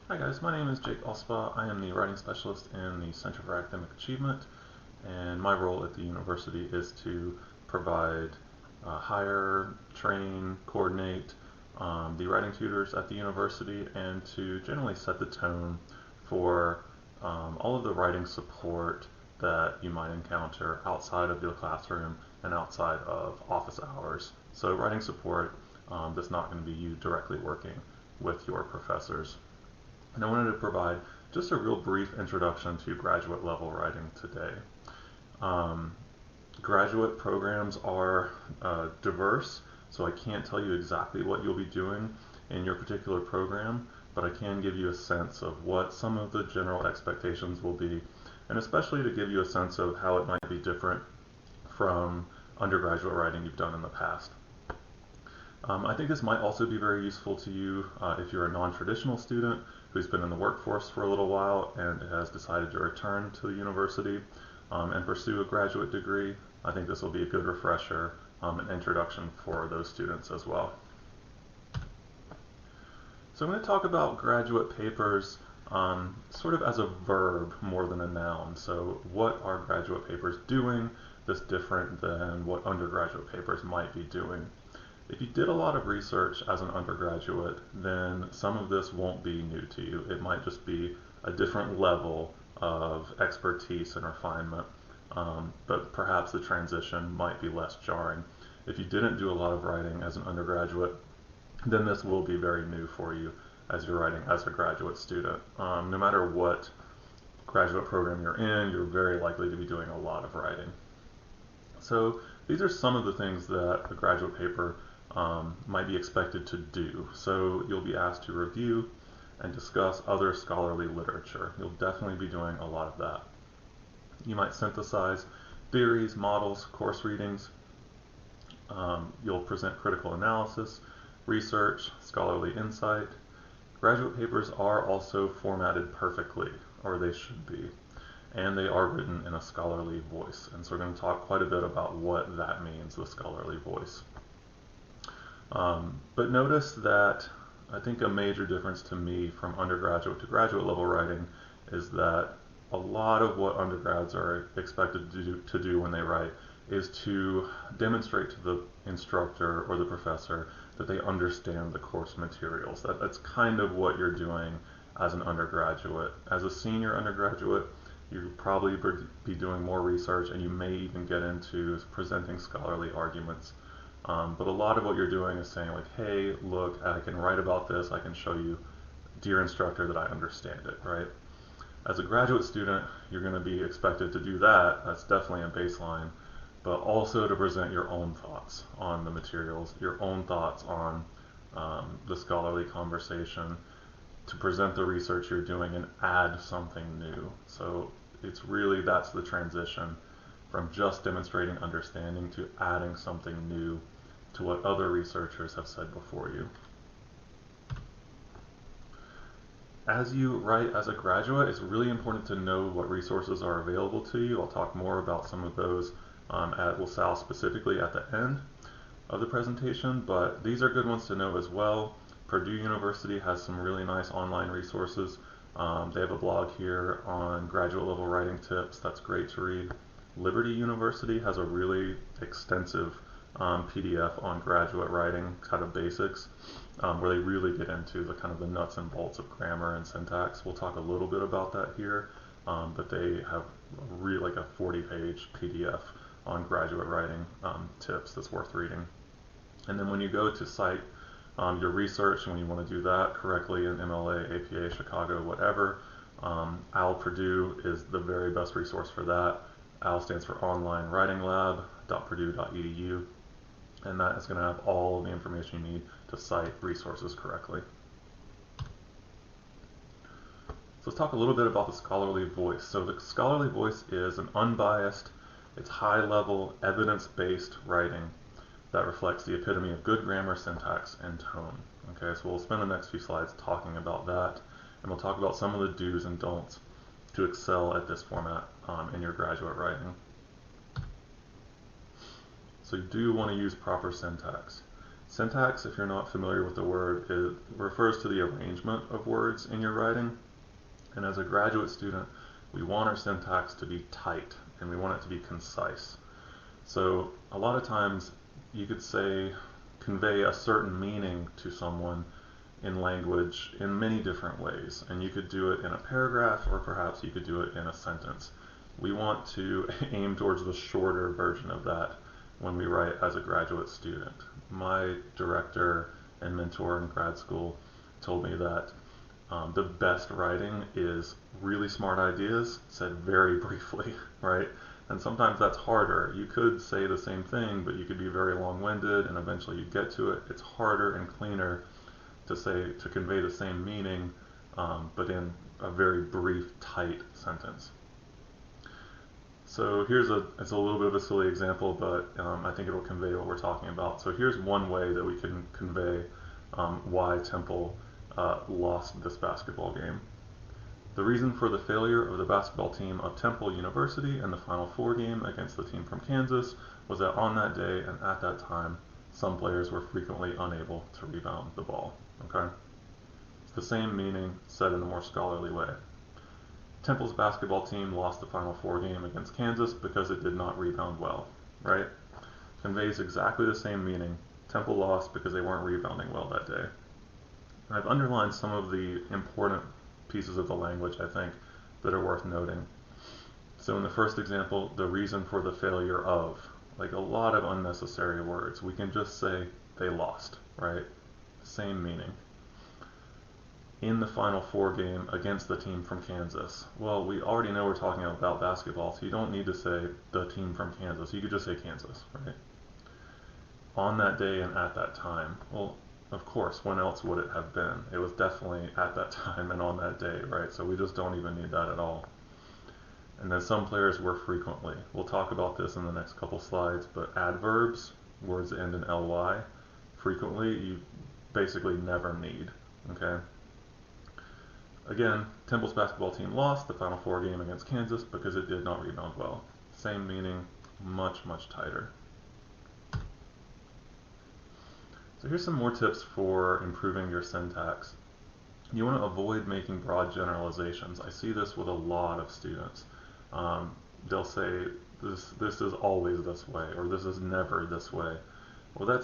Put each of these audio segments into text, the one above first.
Hi guys, my name is Jake Alspaugh. I am the writing specialist in the Center for Academic Achievement, and my role at the university is to provide, hire, train, coordinate the writing tutors at the university, and to generally set the tone for all of the writing support that you might encounter outside of your classroom and outside of office hours. So writing support that's not going to be you directly working with your professors. And I wanted to provide just a real brief introduction to graduate level writing today. Um, Graduate programs are diverse, so I can't tell you exactly what you'll be doing in your particular program, but I can give you a sense of what some of the general expectations will be, and especially to give you a sense of how it might be different from undergraduate writing you've done in the past. I think this might also be very useful to you if you're a non-traditional student who's been in the workforce for a little while and has decided to return to the university and pursue a graduate degree. I think this will be a good refresher and introduction for those students as well. So I'm going to talk about graduate papers sort of as a verb more than a noun. So what are graduate papers doing that's different than what undergraduate papers might be doing? If you did a lot of research as an undergraduate, then some of this won't be new to you. It might just be a different level of expertise and refinement, but perhaps the transition might be less jarring. If you didn't do a lot of writing as an undergraduate, then this will be very new for you as you're writing as a graduate student. No matter what graduate program you're in, you're very likely to be doing a lot of writing. So these are some of the things that a graduate paper might be expected to do. So you'll be asked to review and discuss other scholarly literature. You'll definitely be doing a lot of that. You might synthesize theories, models, course readings. You'll present critical analysis, research, scholarly insight. Graduate papers are also formatted perfectly, or they should be, and they are written in a scholarly voice. And so we're going to talk quite a bit about what that means, the scholarly voice. But notice that I think a major difference to me from undergraduate to graduate level writing is that a lot of what undergrads are expected to do when they write is to demonstrate to the instructor or the professor that they understand the course materials. That's kind of what you're doing as an undergraduate. As a senior undergraduate, you probably be doing more research, and you may even get into presenting scholarly arguments. But a lot of what you're doing is saying like, hey, look, I can write about this, I can show you, dear instructor, that I understand it, right? As a graduate student, you're going to be expected to do that. That's definitely a baseline, but also to present your own thoughts on the materials, your own thoughts on the scholarly conversation, to present the research you're doing and add something new. So it's really, that's the transition from just demonstrating understanding to adding something new to what other researchers have said before you. As you write as a graduate, it's really important to know what resources are available to you. I'll talk more about some of those at LaSalle specifically at the end of the presentation, but these are good ones to know as well. Purdue University has some really nice online resources. They have a blog here on graduate level writing tips. That's great to read. Liberty University has a really extensive PDF on graduate writing kind of basics, where they really get into the kind of the nuts and bolts of grammar and syntax. We'll talk a little bit about that here, but they have really like a 40-page PDF on graduate writing tips that's worth reading. And then when you go to cite your research, and when you want to do that correctly in MLA, APA, Chicago, whatever, OWL Purdue is the very best resource for that. OWL stands for Online Writing Lab.purdue.edu, and that is going to have all of the information you need to cite resources correctly. So let's talk a little bit about the scholarly voice. So the scholarly voice is an unbiased, it's high-level, evidence-based writing that reflects the epitome of good grammar, syntax, and tone. Okay, so we'll spend the next few slides talking about that, and we'll talk about some of the do's and don'ts to excel at this format in your graduate writing. So you do want to use proper syntax. Syntax, if you're not familiar with the word, it refers to the arrangement of words in your writing. And as a graduate student, we want our syntax to be tight and we want it to be concise. So a lot of times you could say, convey a certain meaning to someone in language in many different ways. And you could do it in a paragraph, or perhaps you could do it in a sentence. We want to aim towards the shorter version of that when we write as a graduate student. My director and mentor in grad school told me that the best writing is really smart ideas said very briefly, right? And sometimes that's harder. You could say the same thing, but you could be very long-winded, and eventually you get to it. It's harder and cleaner to convey the same meaning, but in a very brief, tight sentence. So it's a little bit of a silly example, but I think it'll convey what we're talking about. So here's one way that we can convey why Temple lost this basketball game. The reason for the failure of the basketball team of Temple University in the Final Four game against the team from Kansas was that on that day and at that time, some players were frequently unable to rebound the ball. Okay? It's the same meaning said in a more scholarly way. Temple's basketball team lost the Final Four game against Kansas because it did not rebound well, right? Conveys exactly the same meaning. Temple lost because they weren't rebounding well that day. And I've underlined some of the important pieces of the language, I think, that are worth noting. So in the first example, the reason for the failure of, like a lot of unnecessary words. We can just say they lost, right? Same meaning. In the Final Four game against the team from Kansas. Well, we already know we're talking about basketball, so you don't need to say the team from Kansas. You could just say Kansas, right? On that day and at that time. Well, of course, when else would it have been? It was definitely at that time and on that day, right? So we just don't even need that at all. And then some players were frequently. We'll talk about this in the next couple slides, but adverbs, words that end in ly, frequently, you basically never need, okay? Again, Temple's basketball team lost the Final Four game against Kansas because it did not rebound well. Same meaning, much, much tighter. So here's some more tips for improving your syntax. You want to avoid making broad generalizations. I see this with a lot of students. They'll say, this is always this way, or this is never this way. Well,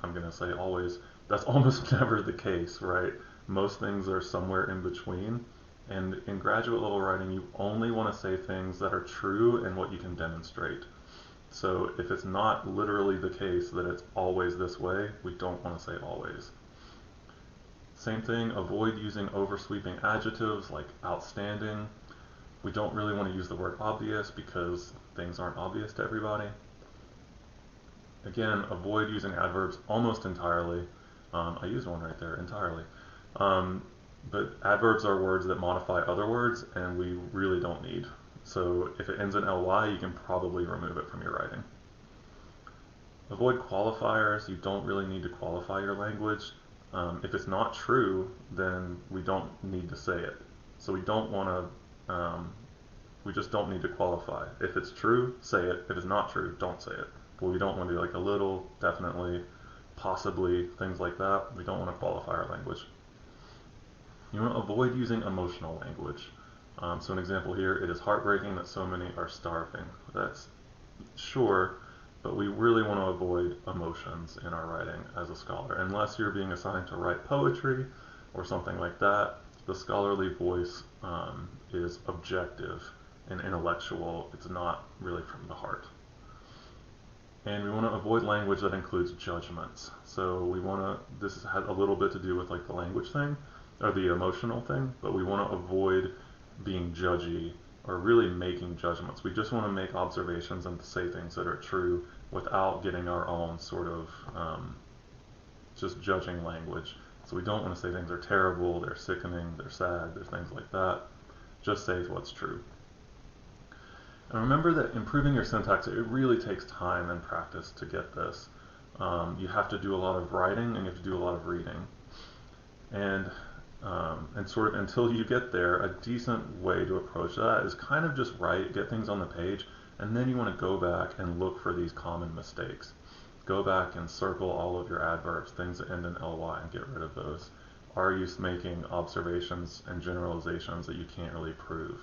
I'm going to say always, that's almost never the case, right? Most things are somewhere in between. And in graduate level writing, you only want to say things that are true and what you can demonstrate. So if it's not literally the case that it's always this way, we don't want to say always. Same thing, avoid using oversweeping adjectives like outstanding. We don't really want to use the word obvious because things aren't obvious to everybody. Again, avoid using adverbs almost entirely. I used one right there, entirely. But adverbs are words that modify other words, and we really don't need. So if it ends in ly, you can probably remove it from your writing. Avoid qualifiers. You don't really need to qualify your language. If it's not true, then we don't need to say it. So we don't want to, we just don't need to qualify. If it's true, say it. If it's not true, don't say it. But we don't want to do like a little, definitely, possibly, things like that. We don't want to qualify our language. You want to avoid using emotional language. So an example here, it is heartbreaking that so many are starving. That's sure, but we really want to avoid emotions in our writing as a scholar. Unless you're being assigned to write poetry or something like that, the scholarly voice is objective and intellectual. It's not really from the heart. And we want to avoid language that includes judgments. So this has a little bit to do with like the language thing, or the emotional thing, but we want to avoid being judgy or really making judgments. We just want to make observations and say things that are true without getting our own sort of just judging language. So we don't want to say things are terrible, they're sickening, they're sad, there's things like that. Just say what's true. And remember that improving your syntax, it really takes time and practice to get this. You have to do a lot of writing and you have to do a lot of reading. And sort of until you get there, a decent way to approach that is kind of just write, get things on the page, and then you want to go back and look for these common mistakes. go back and circle all of your adverbs, things that end in ly, and get rid of those. Are you making observations and generalizations that you can't really prove?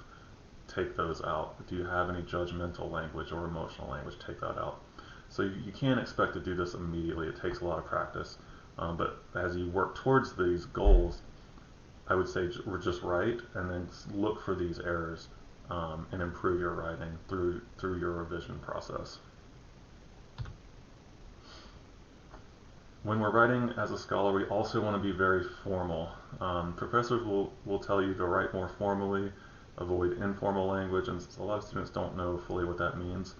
Take those out. Do you have any judgmental language or emotional language? Take that out. So you can't expect to do this immediately. It takes a lot of practice. But as you work towards these goals, I would say we're just write and then look for these errors and improve your writing through your revision process. When we're writing as a scholar, we also want to be very formal. Professors will tell you to write more formally, avoid informal language, and a lot of students don't know fully what that means.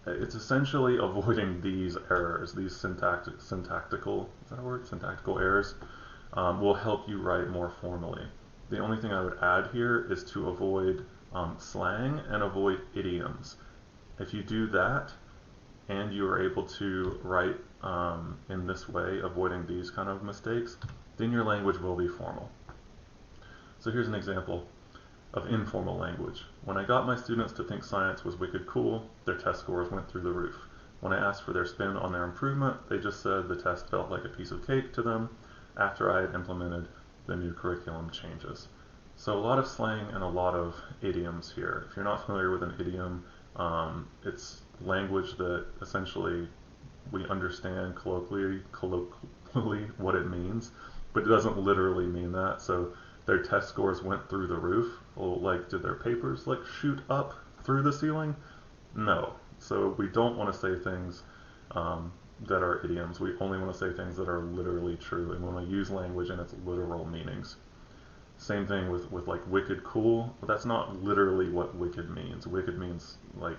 It's essentially avoiding these errors, these syntactical errors will help you write more formally. The only thing I would add here is to avoid slang and avoid idioms. If you do that and you are able to write in this way, avoiding these kind of mistakes, then your language will be formal. So here's an example of informal language. When I got my students to think science was wicked cool, their test scores went through the roof. When I asked for their spin on their improvement, they just said the test felt like a piece of cake to them after I had implemented the new curriculum changes. So a lot of slang and a lot of idioms here. If you're not familiar with an idiom, it's language that essentially we understand colloquially what it means, but it doesn't literally mean that. So their test scores went through the roof. Well, like, did their papers like shoot up through the ceiling? No. So we don't want to say things that are idioms. We only want to say things that are literally true, and we want to use language in its literal meanings. Same thing with like wicked cool. But that's not literally what wicked means. Wicked means like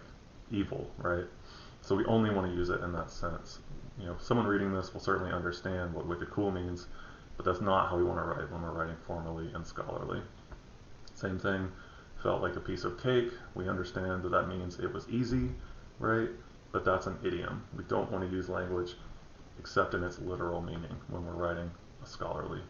evil, right? So we only want to use it in that sense. You know, someone reading this will certainly understand what wicked cool means, but that's not how we want to write when we're writing formally and scholarly. Same thing, felt like a piece of cake. We understand that that means it was easy, right? But that's an idiom. We don't want to use language except in its literal meaning when we're writing a scholarly.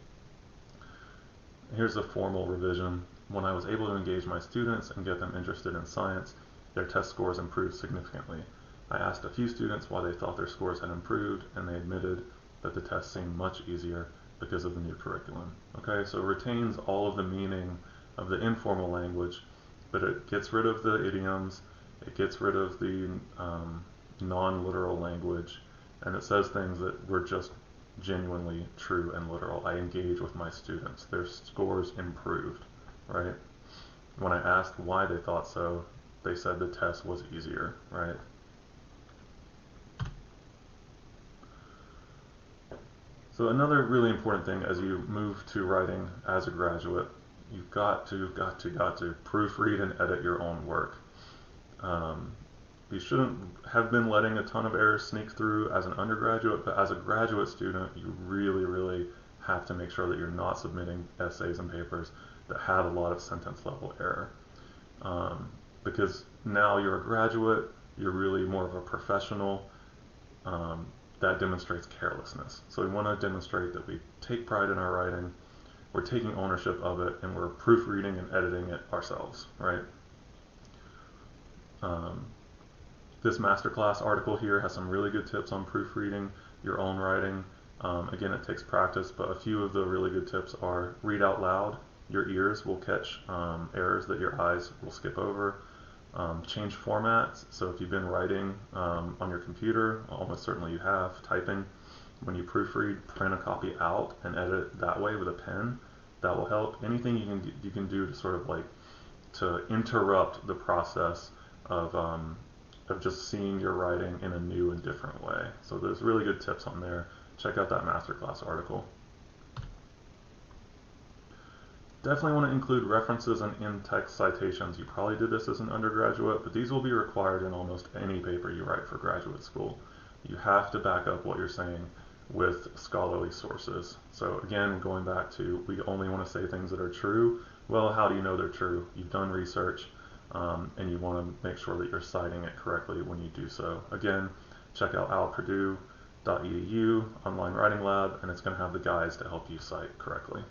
Here's a formal revision. When I was able to engage my students and get them interested in science, their test scores improved significantly. I asked a few students why they thought their scores had improved, and they admitted that the test seemed much easier because of the new curriculum. Okay, so it retains all of the meaning of the informal language, but it gets rid of the idioms, it gets rid of the non-literal language, and it says things that were just genuinely true and literal. I engage with my students. Their scores improved, right? When I asked why they thought so, they said the test was easier, right? So another really important thing as you move to writing as a graduate, you've got to proofread and edit your own work. You shouldn't have been letting a ton of errors sneak through as an undergraduate, but as a graduate student, you really have to make sure that you're not submitting essays and papers that have a lot of sentence level error. Because now you're a graduate, you're really more of a professional. That demonstrates carelessness. So we want to demonstrate that we take pride in our writing, we're taking ownership of it, and we're proofreading and editing it ourselves, right? This masterclass article here has some really good tips on proofreading your own writing. Again, it takes practice, but a few of the really good tips are read out loud. Your ears will catch errors that your eyes will skip over. Change formats. So if you've been writing on your computer, almost certainly you have, typing, when you proofread, print a copy out and edit it that way with a pen. That will help. Anything you can do to sort of like to interrupt the process of just seeing your writing in a new and different way. So there's really good tips on there. Check out that masterclass article. Definitely want to include references and in-text citations. You probably did this as an undergraduate, but these will be required in almost any paper you write for graduate school. You have to back up what you're saying with scholarly sources. So again, going back to, we only want to say things that are true. Well, how do you know they're true? You've done research, and you want to make sure that you're citing it correctly when you do so. Again, check out alpurdue.edu online writing lab, and it's going to have the guides to help you cite correctly.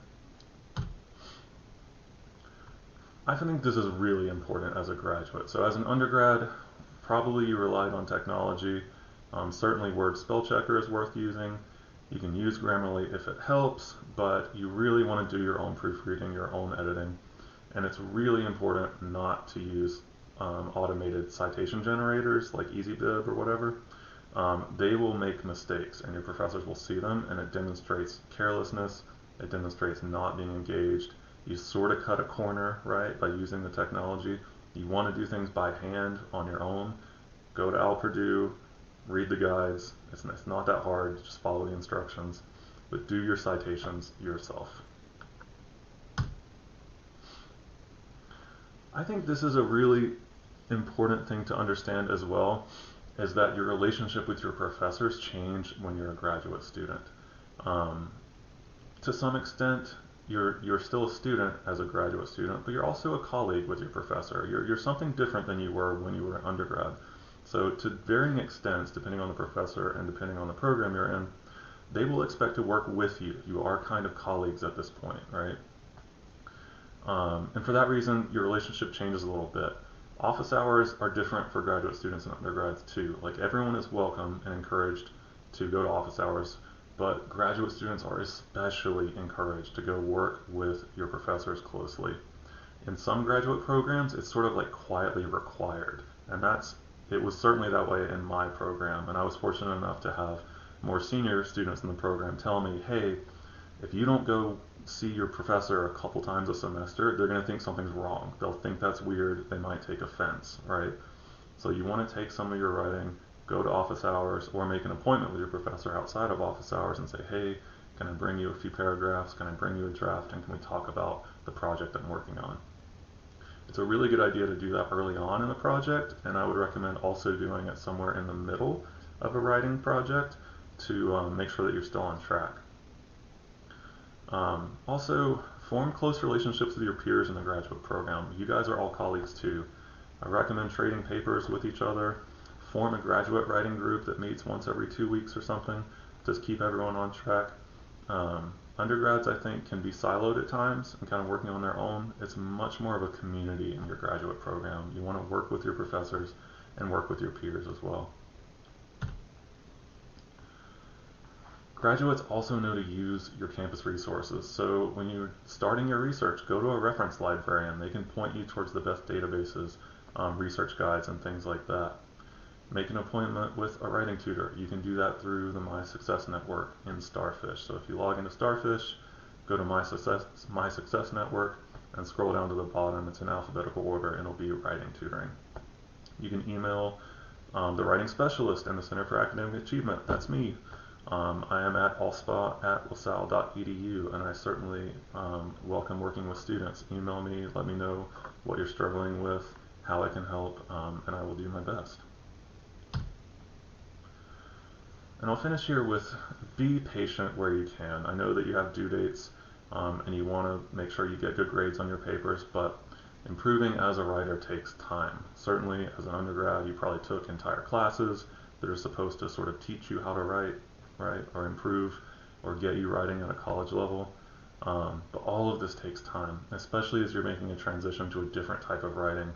I think this is really important as a graduate. So as an undergrad, probably you relied on technology. Certainly Word spell checker is worth using. You can use Grammarly if it helps, but you really want to do your own proofreading, your own editing. And it's really important not to use automated citation generators like EasyBib or whatever. They will make mistakes and your professors will see them, and it demonstrates carelessness, it demonstrates not being engaged. You sort of cut a corner, right, by using the technology. You want to do things by hand on your own. Go to Al Purdue, read the guides. It's not that hard, just follow the instructions, but do your citations yourself. I think this is a really important thing to understand as well, is that your relationship with your professors change when you're a graduate student. To some extent, you're still a student as a graduate student, but you're also a colleague with your professor. You're something different than you were when you were an undergrad. So to varying extents, depending on the professor and depending on the program you're in, they will expect to work with you. You are kind of colleagues at this point, right? And for that reason, your relationship changes a little bit. Office hours are different for graduate students and undergrads too. Like, everyone is welcome and encouraged to go to office hours, but graduate students are especially encouraged to go work with your professors closely. In some graduate programs, it's sort of like quietly required, and it was certainly that way in my program, and I was fortunate enough to have more senior students in the program tell me, hey, if you don't go see your professor a couple times a semester, they're going to think something's wrong. They'll think that's weird. They might take offense, right? So you want to take some of your writing, go to office hours, or make an appointment with your professor outside of office hours and say, hey, can I bring you a few paragraphs? Can I bring you a draft? And can we talk about the project I'm working on? It's a really good idea to do that early on in the project, and I would recommend also doing it somewhere in the middle of a writing project to make sure that you're still on track. Also, form close relationships with your peers in the graduate program. You guys are all colleagues too. I recommend trading papers with each other. Form a graduate writing group that meets once every 2 weeks or something. Just keep everyone on track. Undergrads, I think, can be siloed at times and kind of working on their own. It's much more of a community in your graduate program. You want to work with your professors and work with your peers as well. Graduates also know to use your campus resources. So when you're starting your research, go to a reference librarian. They can point you towards the best databases, research guides, and things like that. Make an appointment with a writing tutor. You can do that through the My Success Network in Starfish. So if you log into Starfish, go to My Success Network, and scroll down to the bottom. It's in alphabetical order, and it'll be writing tutoring. You can email the writing specialist in the Center for Academic Achievement. That's me. I am at alspaugh@lasalle.edu, and I certainly welcome working with students. Email me, let me know what you're struggling with, how I can help, and I will do my best. And I'll finish here with, be patient where you can. I know that you have due dates and you want to make sure you get good grades on your papers, but improving as a writer takes time. Certainly as an undergrad, you probably took entire classes that are supposed to sort of teach you how to write, right, or improve or get you writing at a college level. But all of this takes time, especially as you're making a transition to a different type of writing,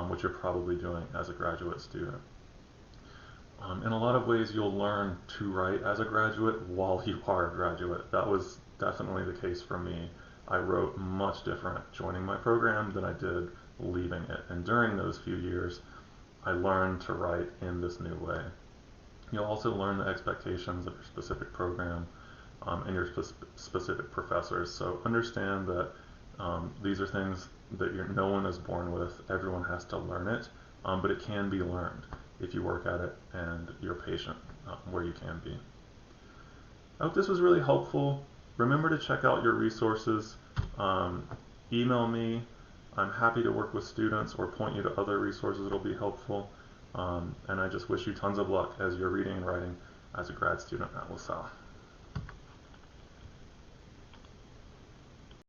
which you're probably doing as a graduate student. In a lot of ways, you'll learn to write as a graduate while you are a graduate. That was definitely the case for me. I wrote much different joining my program than I did leaving it. And during those few years, I learned to write in this new way. You'll also learn the expectations of your specific program and your specific professors. So understand that these are things that no one is born with. Everyone has to learn it, but it can be learned if you work at it and you're patient where you can be. I hope this was really helpful. Remember to check out your resources. Email me. I'm happy to work with students or point you to other resources that'll be helpful. And I just wish you tons of luck as you're reading and writing as a grad student at LaSalle.